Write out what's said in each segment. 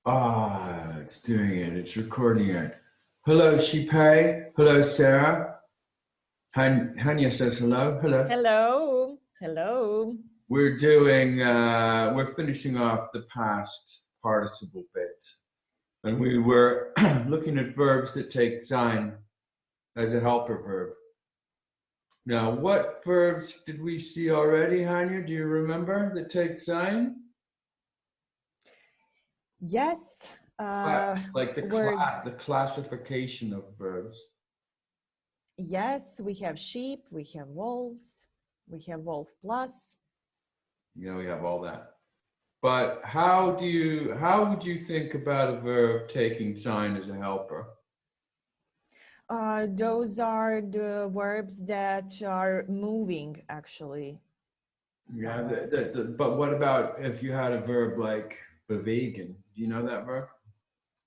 Ah, it's doing it. It's recording it. Hello, Shipei. Hello, Sarah. Hanya says hello. Hello. Hello. Hello. We're finishing off the past participle bit. And we were looking at verbs that take sein as a helper verb. Now, what verbs did we see already, Hanya? Do you remember that take sein? Yes. Like words. the classification of verbs. Yes, we have sheep, we have wolves, we have wolf plus. You know, we have all that. But how would you think about a verb taking sein as a helper? Those are the verbs that are moving, actually. Yeah, but what about if you had a verb like bewegen? Do you know that verb?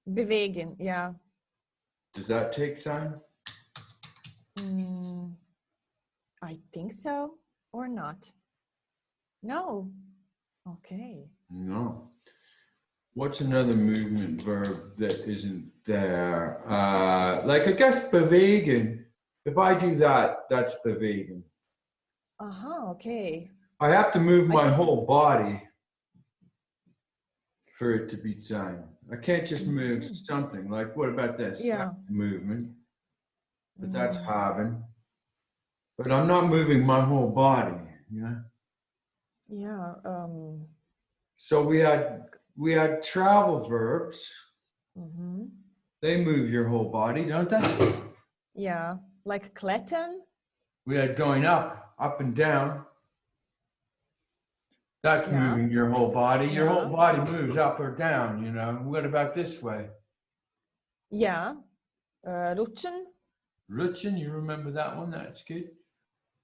Bewegen, yeah. Does that take sein? I think so, or not. No. Okay. No. What's another movement verb that isn't there? Like I guess bewegen. If I do that, that's bewegen. Okay. I have to move my whole body for it to be sein. I can't just move something. Like, what about this? Yeah. That's movement. But that's haben. But I'm not moving my whole body, you know? Yeah. So we had travel verbs. They move your whole body, don't they? Yeah. Like klettern. We had going up and down. That's moving your whole body. Your whole body moves up or down, you know. What about this way? Yeah. Rutschen. Rutschen, you remember that one? That's good.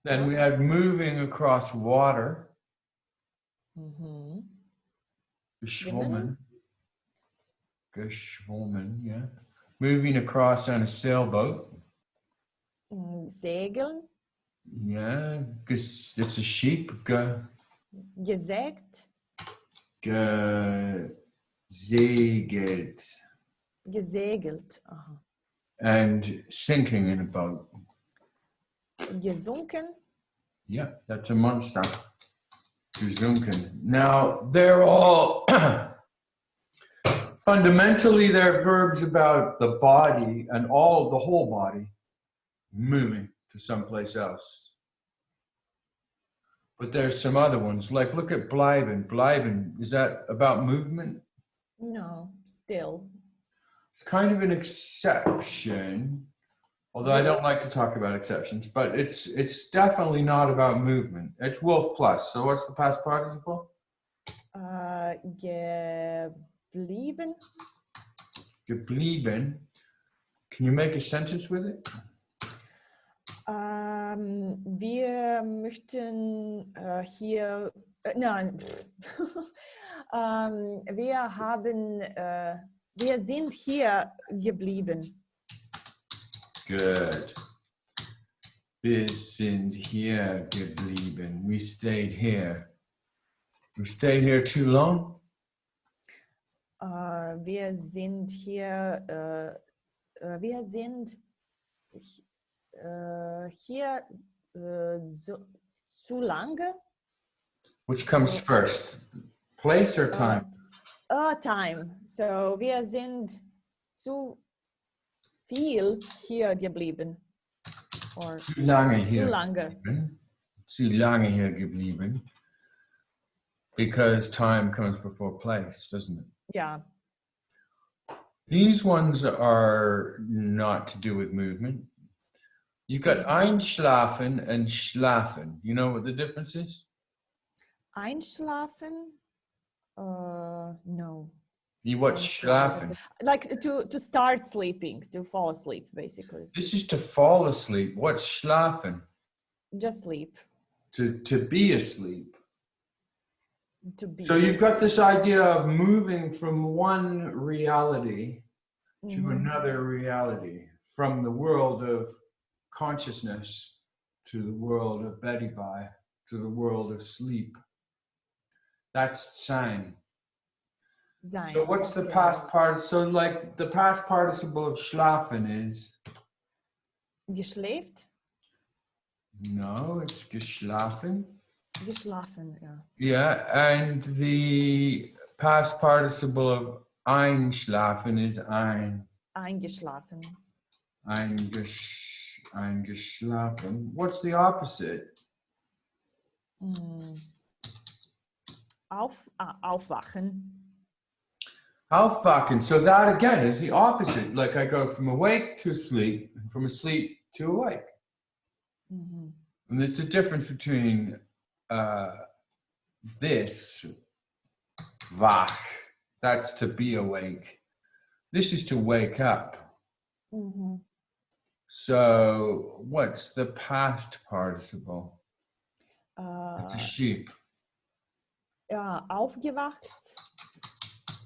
Then we had moving across water. Geschwommen. Geschwommen, yeah. Moving across on a sailboat. Segeln. Yeah, it's a sheep. Gesägt. Gesegelt. Gesegelt. And sinking in a boat. Gesunken. Yeah, that's a monster. Gesunken. Now, they're all fundamentally they're verbs about the body and the whole body moving to someplace else. But there's some other ones, like look at bleiben. Bleiben, is that about movement? No, still. It's kind of an exception, although I don't like to talk about exceptions, but it's definitely not about movement. It's wolf plus. So what's the past participle? Geblieben. Geblieben. Can you make a sentence with it? Wir möchten hier, nein, wir sind hier geblieben. Good. Wir sind hier geblieben. We stayed here. We stayed here too long? Wir sind hier, wir sind hier zu lange. Which comes first, place or time? Time. So wir sind zu viel hier geblieben. Or zu lange hier. Zu lange. Geblieben. Zu lange hier geblieben. Because time comes before place, doesn't it? Yeah. These ones are not to do with movement. You've got einschlafen and schlafen. You know what the difference is? Einschlafen? No. You watch schlafen. Like to start sleeping, to fall asleep, basically. This is to fall asleep. What's schlafen? Just sleep. To be asleep. To be. So you've got this idea of moving from one reality to another reality, from the world of consciousness to the world of Bedibai, to the world of sleep. That's sein. Sein. So what's the Okay. past part? So like the past participle of schlafen is, Geschläft? no, it's geschlafen. Geschlafen, ja. Yeah, and the past participle of einschlafen is Eingeschlafen. eingeschlafen. What's the opposite? Aufwachen. Aufwachen. So that again is the opposite. Like I go from awake to asleep, and from asleep to awake. And there's a difference between this, wach, that's to be awake. This is to wake up. So what's the past participle? The sheep. Ja, aufgewacht.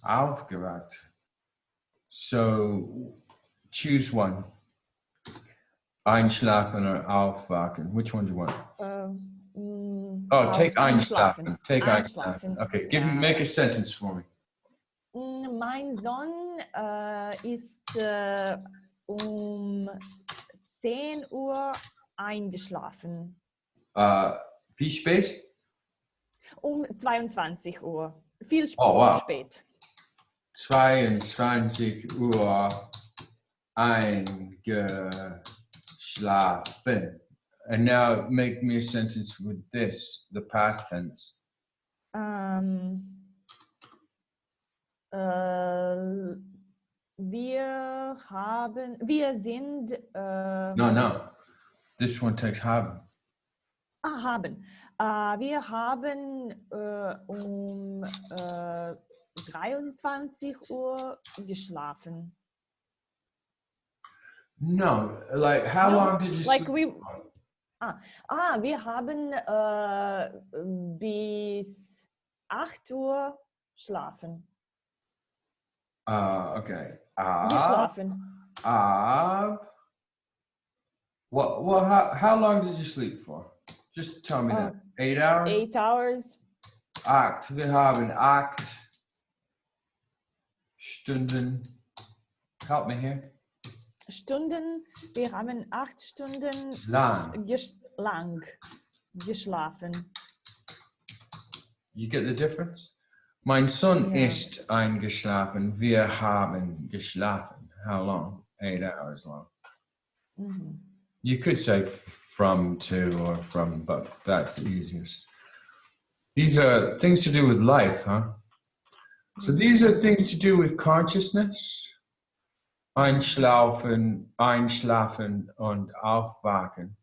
Aufgewacht. So choose one. Einschlafen or aufwachen. Which one do you want? Take einschlafen. Take einschlafen. Okay, make a sentence for me. Mein Sohn ist 10 Uhr eingeschlafen. Wie spät? 22 Uhr. Viel zu spät. 22 Uhr eingeschlafen. And now make me a sentence with this, the past tense. Wir sind. No. This one takes haben. Haben. Wir haben 23 Uhr geschlafen. No, like how long did you sleep? Wir haben bis 8 Uhr schlafen. Okay. Geschlafen. How long did you sleep for? Just tell me that. 8 hours? 8 hours. 8. Wir haben 8 Stunden. Help me here. Stunden. Wir haben 8 Stunden lang geschlafen. You get the difference? Mein Sohn ist eingeschlafen. Wir haben geschlafen. How long? 8 hours long. You could say from to or from, but that's the easiest. These are things to do with life, huh? So these are things to do with consciousness. Einschlafen und aufwachen.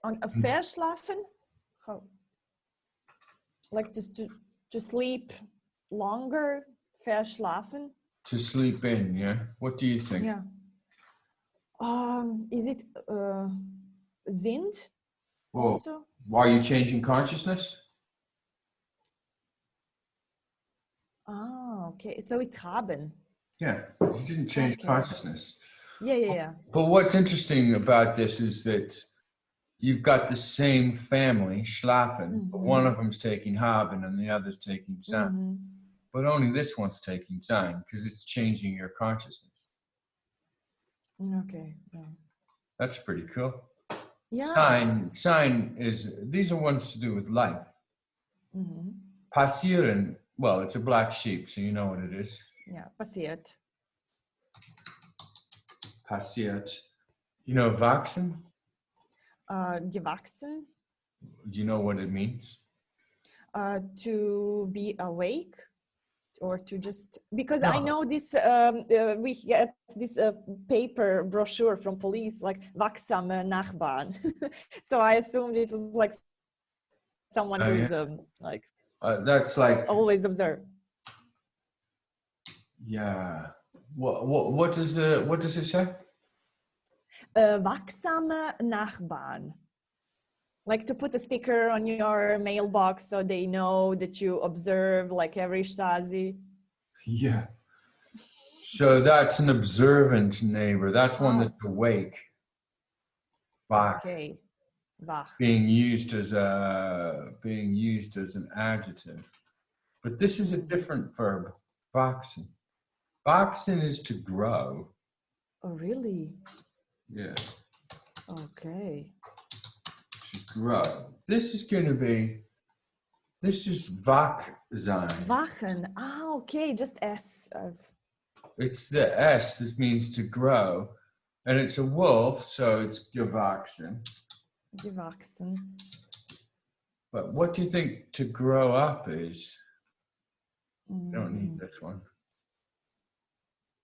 Und verschlafen? Like to sleep longer, verschlafen? To sleep in, yeah? What do you think? Yeah. Is it sind also? Why are you changing consciousness? Okay. So it's haben. Yeah, you didn't change consciousness. Yeah. But what's interesting about this is that you've got the same family, schlafen, but one of them's taking haben and the other's taking sein. But only this one's taking sein because it's changing your consciousness. Okay. Yeah. That's pretty cool. Yeah. Sein is, these are ones to do with life. Passieren, well, it's a black sheep, so you know what it is. Yeah, passiert. Passiert. You know wachsen? Gewachsen. Do you know what it means? To be awake or to just, because No. I know this, we get this paper brochure from police, like wachsame Nachbarn. So I assumed it was like someone who is like, that's like always observe. Yeah. What does it say? Wachsame Nachbarn. Like to put a sticker on your mailbox so they know that you observe like every Stasi. Yeah. So that's an observant neighbor. That's one that's awake. Wach. Okay. Wach. Being used as an adjective. But this is a different verb. Wachsen. Wachsen is to grow. Oh, really? Yeah, Okay. to grow. This is going to be, this is wach sein. Wachen. Ah, okay. Just S. It's the S, this means to grow. And it's a wolf, so it's gewachsen. Gewachsen. But what do you think to grow up is? Don't need this one.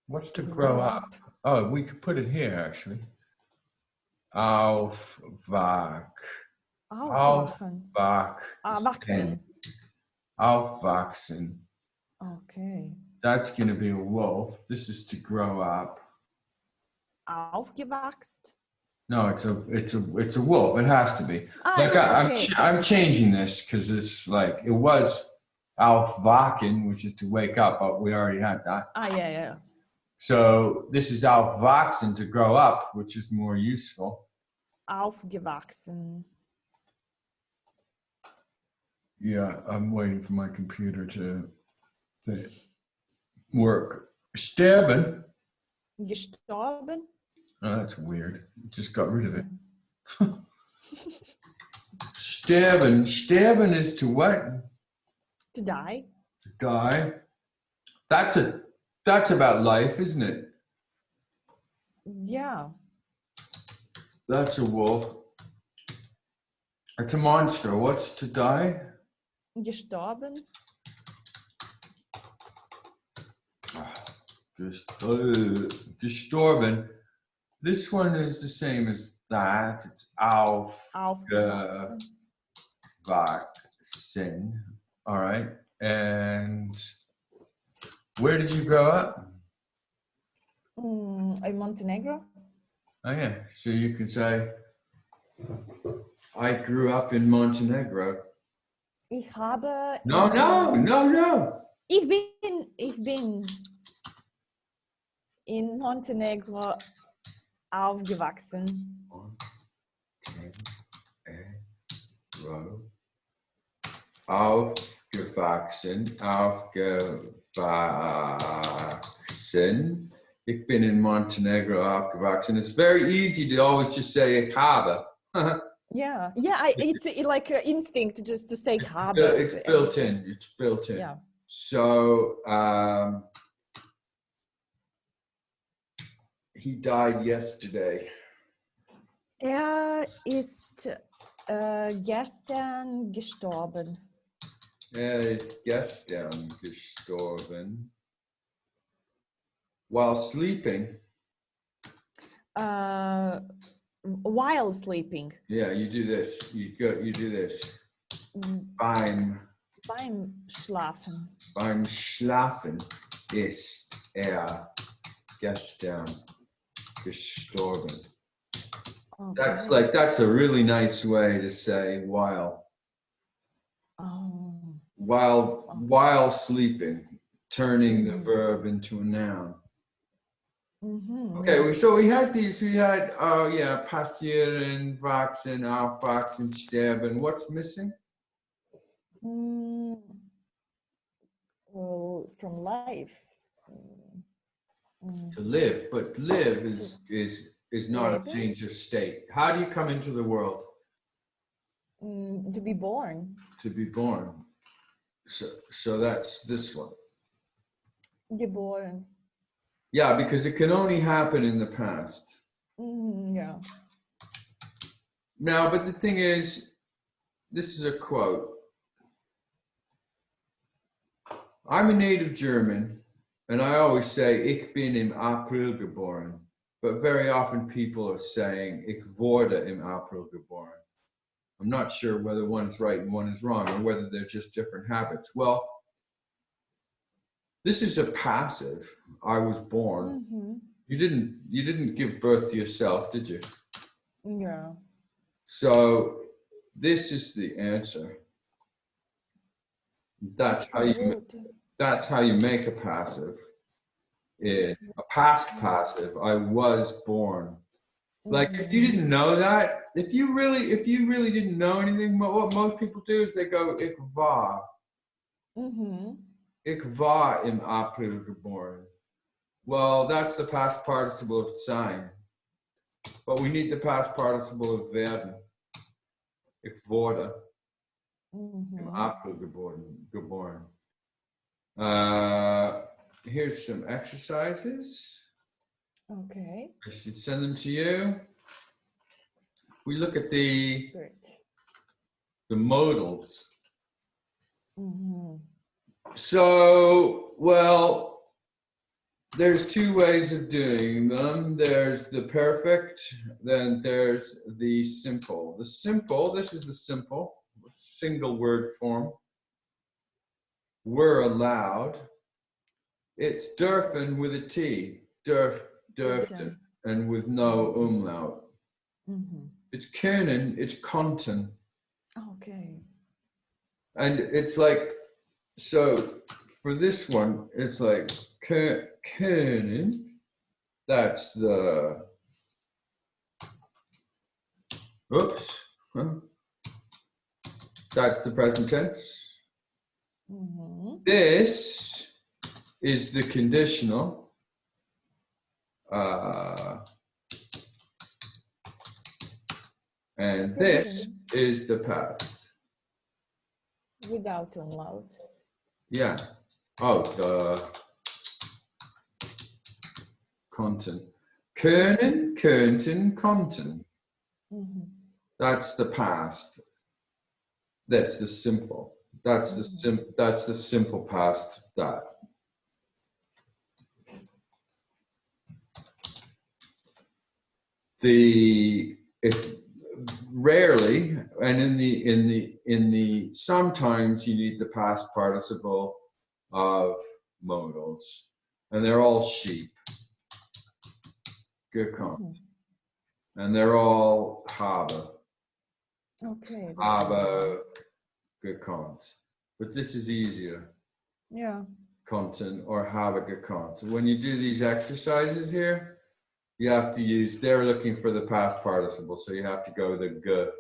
What's to grow up? Oh, we could put it here actually. Aufwach. Aufwachen. Aufwachsen. Wachsen. Aufwachsen. Okay. That's going to be a wolf. This is to grow up. Aufgewachst. No, it's a wolf. It has to be. Like okay. I'm changing this because it's like it was aufwachen, which is to wake up, but we already had that. Yeah. So this is aufwachsen, to grow up, which is more useful. Aufgewachsen. Yeah, I'm waiting for my computer to work. Sterben. Gestorben. Oh, that's weird. Just got rid of it. Sterben. Sterben is to what? To die. To die. That's about life, isn't it? Yeah. That's a wolf. It's a monster. What's to die? Gestorben. Gestorben. This one is the same as that. It's Aufgewachsen. Aufgewachsen. All right. And where did you grow up? In Montenegro. Oh yeah. So you can say, I grew up in Montenegro. Ich habe. No. Ich bin in Montenegro aufgewachsen. Montenegro. Aufgewachsen. Ich bin in Montenegro aufgewachsen. It's very easy to always just say ich habe. Yeah. It's like an instinct just to say ich habe. It's built in. Yeah. So he died yesterday. Ist gestern gestorben. Ist gestern gestorben. While sleeping. While sleeping. Yeah, you do this. You do this. Beim Schlafen. Beim Schlafen ist gestern gestorben. Okay. That's a really nice way to say while. Oh. While sleeping, turning the verb into a noun. Mm-hmm. Okay, so we had passieren, wachsen, aufwachsen, sterben. What's missing? Well, from life. To live, but live is not a change of state. How do you come into the world? To be born. To be born. So that's this one. Geboren. Yeah, because it can only happen in the past. Yeah. Now, but the thing is, this is a quote. I'm a native German, and I always say, ich bin im April geboren. But very often people are saying, ich wurde im April geboren. I'm not sure whether one is right and one is wrong, or whether they're just different habits. Well, this is a passive. I was born. Mm-hmm. You didn't give birth to yourself, did you? Yeah. So this is the answer. That's how you make a passive. A past passive. I was born. Like if you didn't know that, if you really didn't know anything, what most people do is they go ich war. Mm-hmm. Ich war im April geboren. Well, that's the past participle of sein. But we need the past participle of werden. Ich wurde im April geboren. Here's some exercises. Okay. I should send them to you. We look at the modals. So, well, there's two ways of doing them. There's the perfect, then there's the simple. The simple, this is the simple, single word form. We're allowed. It's dürfen with a T, dürften, and with no umlaut. It's können, it's konnten. Okay. And it's like, so for this one, it's like können, that's the, that's the present tense. This is the conditional. And this is the past. Without umlaut. Yeah. Oh, the content. Können, könnten, konnten. That's the past. That's the simple. That's the simple past. That. If rarely, and in the sometimes you need the past participle of modals, and they're all sheep. Gekommen. And they're all habe. Okay. Habe gekonnt. But this is easier. Yeah. Konnten or habe gekonnt. When you do these exercises here, you have to use, they're looking for the past participle, so you have to go the ge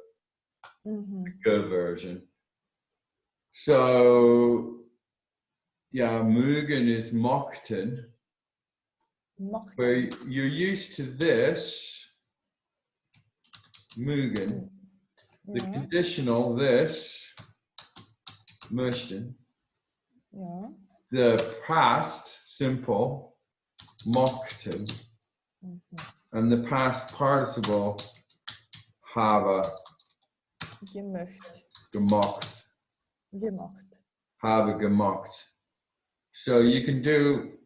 version. So, yeah, mögen is mochten. Where you're used to this, mögen, the conditional this, möchten, the past simple, mochten, and the past participle, habe, gemacht, habe gemacht. So you can do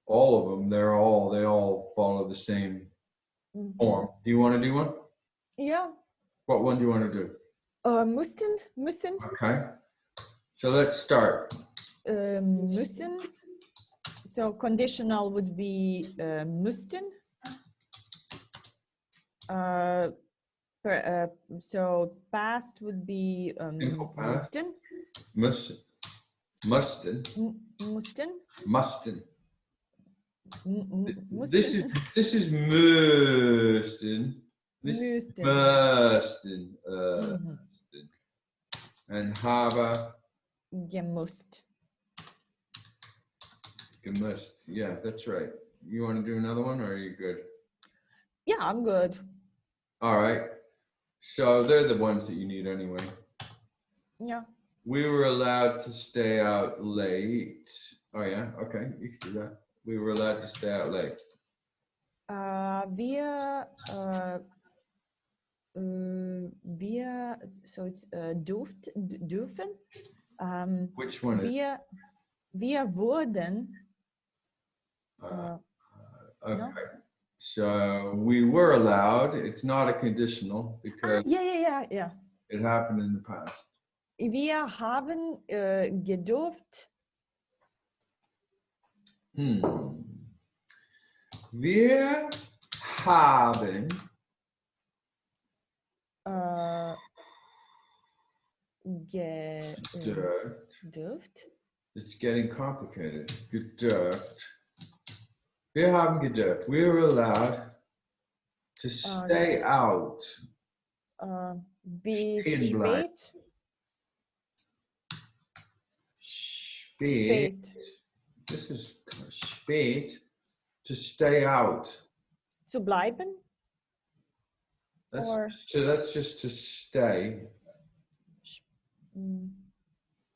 all of them. They all follow the same form. Do you want to do one? Yeah. What one do you want to do? Müssen. Okay. So let's start. Müssen. So conditional would be müssten. So past would be mussten. Mussten. This is müssten. Müssten. And habe gemusst. Yeah, that's right. You want to do another one, or are you good? Yeah, I'm good. All right. So they're the ones that you need anyway. Yeah. We were allowed to stay out late. Oh yeah, okay, you can do that. We were allowed to stay out late. Wir, so it's dürfen. Which one Wir wurden. Okay. No? So we were allowed. It's not a conditional because Yeah. it happened in the past. Wir haben gedurft. Wir haben gedurft. It's getting complicated. Gedurft. Wir haben gedurft. We were allowed to stay out. Bis spät. spät. This is spät. To stay out. Zu bleiben? Or That's just to stay.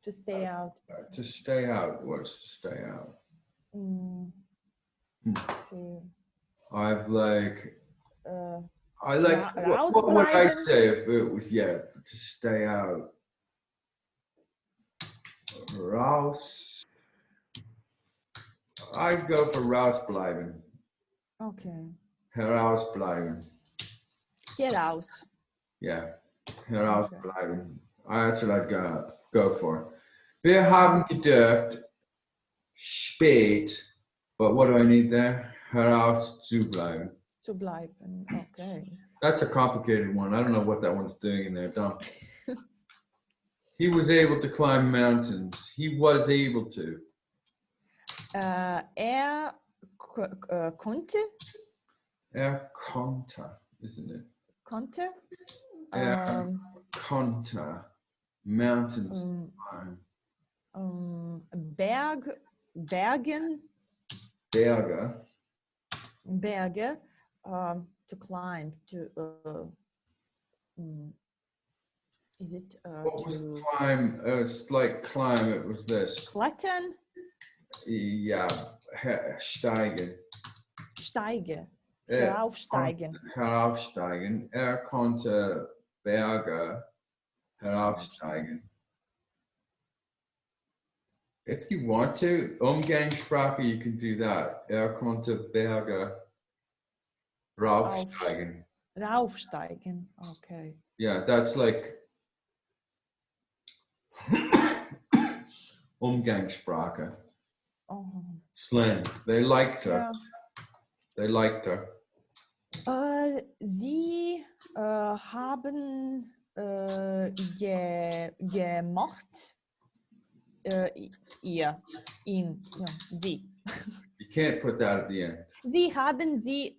to stay out. To stay out. What's to stay out? I've like. I like. What would I say if it was to stay out? Raus. I'd go for rausbleiben. Okay. Herausbleiben. Hieraus. Yeah, herausbleiben. That's what I'd go for. Wir haben gedacht, spät, but what do I need there? Herauszubleiben. Zu bleiben, okay. That's a complicated one. I don't know what that one's doing in there, Dom. He was able to climb mountains. He was able to. Konnte? Konnte, isn't it? Konnte? Konnte. Mountains. Bergen? Berge. To climb. Is it what was climb? It's like climb. It was this. Klettern? Yeah, steigen. Steige. Heraufsteigen. Heraufsteigen. Konnte Berge heraufsteigen. If you want to, Umgangssprache, you can do that. Konnte Berge raufsteigen. Raufsteigen, okay. Yeah, that's like Umgangssprache. Oh. Slang. They liked her. Yeah. They liked her. Sie haben gemacht. Ihn, no, sie. You can't put that at the end. Sie haben sie.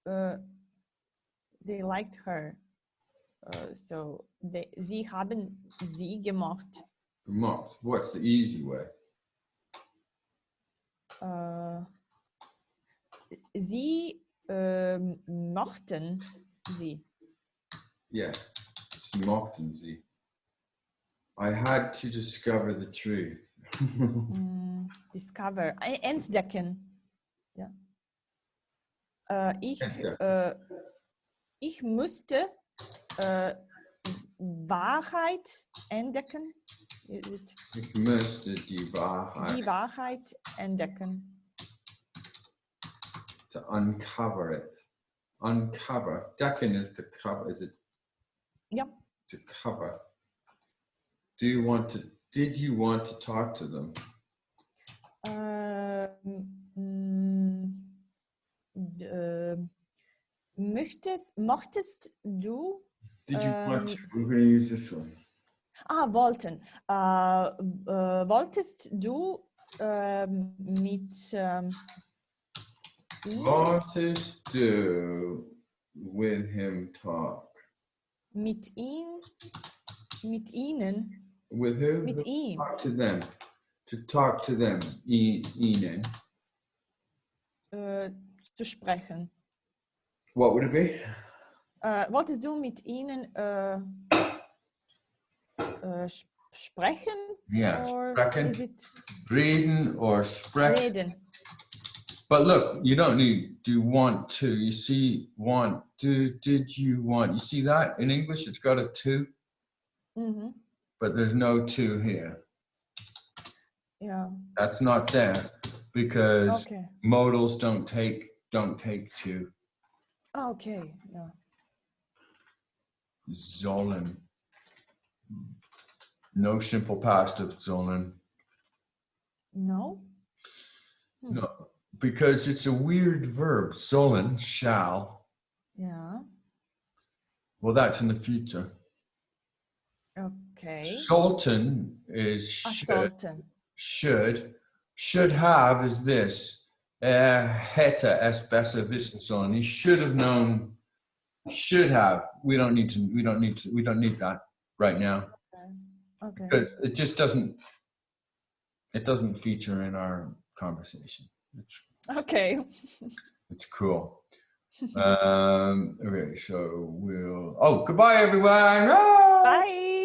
They liked her. So sie haben sie gemacht. Gemacht. What's the easy way? Sie mochten sie. Yeah, sie mochten sie. I had to discover the truth. Discover. Entdecken. Ja. Ich musste Wahrheit entdecken. Ich müsste die Wahrheit. Die Wahrheit entdecken. To uncover it. Uncover. Decken is to cover, is it? Yeah. To cover. Did you want to talk to them? Mochtest du? Did you want to? We're going to use this one. Wollten. Wolltest du mit Wolltest du with him talk? Mit ihm? Mit ihnen? With who? Mit ihm. Talk to them. To talk to them. Ihnen. Zu sprechen. What would it be? Wolltest du mit ihnen sprechen? Yeah, or sprechen. Is it Reden or sprechen. reden? But look, you don't need do want to. You see, want, do, did you want? You see that in English? It's got a to, but there's no to here. Yeah. That's not there because Okay. modals don't take to. Okay. Yeah. Sollen. No simple past of sollen. No. No, because it's a weird verb. Sollen, shall. Yeah. Well, that's in the future. Okay. Sollten is should. Sollten. Should have is this. Hätte es besser wissen sollen. He should have known. Should have. We don't need that right now. Okay. Because it just doesn't. It doesn't feature in our conversation. Okay. It's cool. Okay, so we'll. Oh, goodbye, everyone. Ah! Bye.